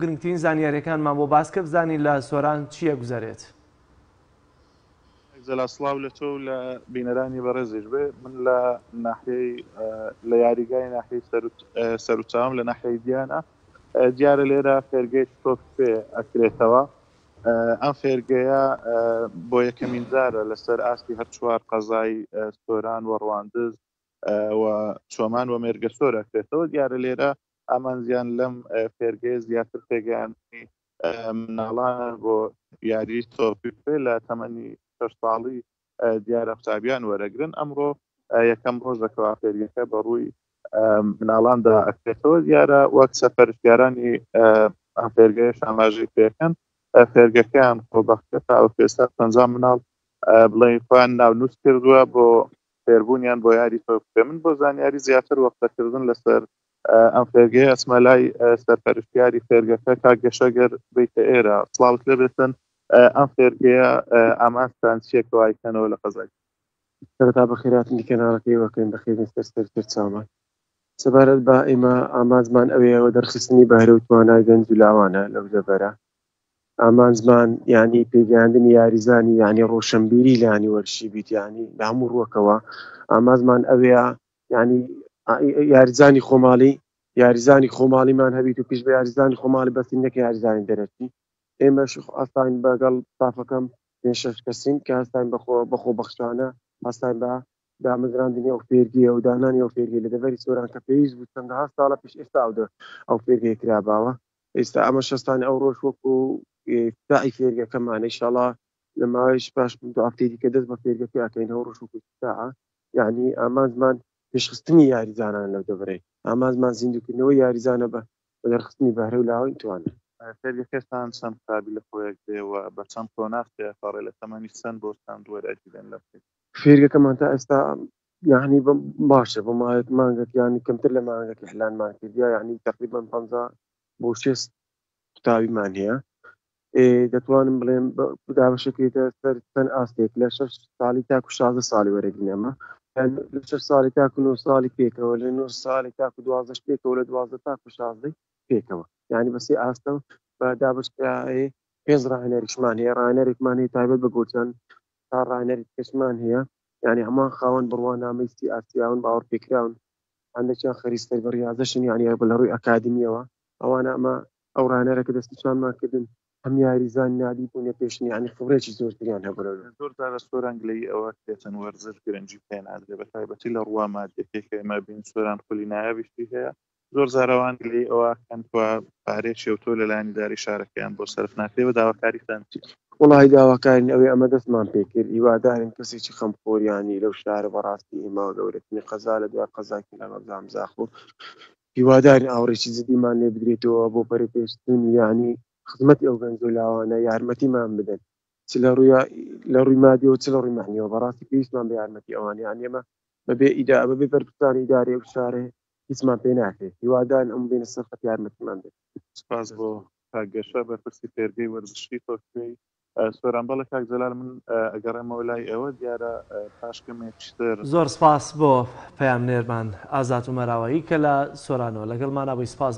گرنگترین زانیاریەکانمان بۆ باسکە بزانین لە سۆران چییە گوزارێت. زەلا سڵاو لە تۆ لە بینەرانی بەڕێزیش بێ من لە ناحیەی لە یاریگای ناحیەی سەرچاوم لە ناحیەی دیانە دیارە لێرە فێرگەی تۆفێ ئەکرێتەوە. ئەم فێرگەیە بۆ یەکەمین جارە لەسەر ئاستی هەر چوار قەزای سۆران و ڕواندز و چۆمان و مێرگە سۆر ئەکرێتەوە. دیارە لێرە ئامانزیان لەم فێرگەیە زیاتر پێگەیانی مناڵانە بۆ یاری تۆپی لە تەمەنی 6 ساڵی دیارە قوتابیان وەرەگرن. ئەمڕۆ یەکەم ڕۆژەکەوا فێرگەکە بە ڕووی مناڵاندا ئەکرێتەوە. دیارە وەک سەرپەرشتیارانی ئەم فێرگەیەش ئاماژەی پێکەن فێرگەکەیان خۆبەختە تا ئەو پێستا 50 مناڵ بڵێن خۆیان ناونووس کردووە بۆ فێربوونیان بۆ یاری تۆپی. من بۆ زانیاری زیاتر وەختەکردن لەسەر ئەم فێرگەیە ئەچمە لای سەرپەرشتیاری فێرگەکە کاک گەشەگەر بیتە ئێرە. سڵاوت لێ بێتن ئەم فێرگەیە ئامانجتان چیەکەوە ئایکەنەوە لە قەزای؟ سەرەتا بەخێراتنی کەناڵەکەی وەکەین بەخێرن سەر چاومان. سەبارەت بە ئێمە ئامانجمان ئەوەیەوە دەرخستنی بەهرە و توانای گەنج و لاوانە لەو جەبەرە. ئامانجمان یعنی پێگەیاندنی یاریزانی یعنی ڕۆشنبیری لانی وەرشی بیت یعنی لە هەموو ڕووەکەوە ئامانجمان ئەوەیە یعنی یاریزانی خۆماڵیمان هەبیت و پیش بە یاریزانی خۆماڵی بەسی نەکە یاریزانی دەرەکی. ئێمەش ئاستاین بەگەڵ تافەکەم 5-6 کەسین کە هەستاین بەخۆ بەخشانە هەستاین بە دامەزراندنی ئەو فێرگیە و دانانی ئەو فێرگی لە دەڤەری سۆران کە پێویست بوو چەندەها ساڵە پیش ئێستا ئەو فێرگەی کراباوە. ئێستا ئەمە شەستانی ئەو ڕۆژ وەکو ئفتتاحی فێرگەکەمان ئینشاڵڵا لە ماوەیەش پاش هەفتەیەکی کە دەست بە فێرگەکە ئەکەینەوە ڕۆژ وەکو ئفتتاحە. یعنی ئامانجمان پێشخستنی یاریزانان لەو دەبرەی ئامانجمان زیندووکردنەوەی یاریزانە بە دەرخستنی بەهرە و لاوەی توانێت. فێرگەکەتان چەند قابل لە خۆیەک دێوە بە چەند کۆناستێ پەڕێ لە تەمەنی چەند بۆ چەند وەرئەگرن لە فێرگەکەمان تا ئێستا یعنی باشە بۆ ماوەیەک مانگێک یعنی کەمتر لە مانگێک ئیعلانمان کردیا یعنی تقریبا 50 بۆ 60 قوتابیمان هەیە. دەتوانم بڵێم دابەشەکەیتە سەر چەند ئاستێک لە 6 ساڵی تاکو 16 ساڵی وەرەگرینەمە لە 6 ساڵی تاکو 9 ساڵی پێکەوە لە 9 ساڵی تاکو 12 پێکەوە لە 12 تاکو 16 پێکەوە یعنی بەسێ ئاستە بە دابشکایی 5 ڕاهێنەریشمان هەیە. ڕاهێنەرێکمان هەیە تایبەت بە گۆچان تا ڕاهێنەری کەسمان هەیە یعنی هەمان خاوەن بڕوانامەی CRCون باوەڕ پێکراون هەندێکیان خەریستەر بە ریاضەشن یعنی لە ڕووی ئەکادمیەوە ئەوانە ئەمە ئەو ڕاهێنەرەکە دەستنیشانمان کردن هەم یاریزان نادی بوونە پێشنی یعنی خبرێکی زۆرتریان هەبوو. زۆر جارە سۆر ئەنگلەی ئەوە دێتن وەرزش گرنگی پێ نادرێت بە تایبەتی لە ڕوا مادیەکێک کە ئێمە بین سۆران خولی نایەویشتی هەیە زۆر جارەوە ئەنگلەی ئەوە کەنتوە پارێکی و تۆ لەلایەنی داری شارەکەیان بۆ سەرف ناکرێەوە داواکاریتان چی؟ وڵی داواکارین ئەوەی ئەمە دەستمان پێکرد هیوادارین کەسێکی خەمخۆریانی لەو شارە بەڕاستی ئێمە گەورەترین قەزا لە دوای قەزاکی لە مەبزام زاخۆ هیوادارین ئاوڕێکی جدیمان لێ بدرێتەوە بۆ پەرەپێشتنی یعنی خزمەتی ئەو گەنج و لاوانە یارمەتیمان بدەن چ لە ڕووی مادیەوە چ لە ڕووی معنیەوە بەڕاستی پێویستمان بە یارمەتی ئەوان یعنی ئێمە بەبێ بەرپرسانی ئیدارەی ئەو شارێ هیچمان پێ ناکرێت هیوادارین ئەم بینە سەرخەت یارمەتیمان بدەن. سپاس بۆ کاکگەشە بەرپرسی فێرگەی وەرزشی تۆکوێی سۆران بەڵە کاک جەلال من ئەگەڕێمەوە لای ئەوە دیارە پاشکەمێکتر زۆر سپاس بۆ پەیامنێرمان ئازات و مەراوایی کە لە سۆرانەوە لەگەڵمان بووی. سپاس.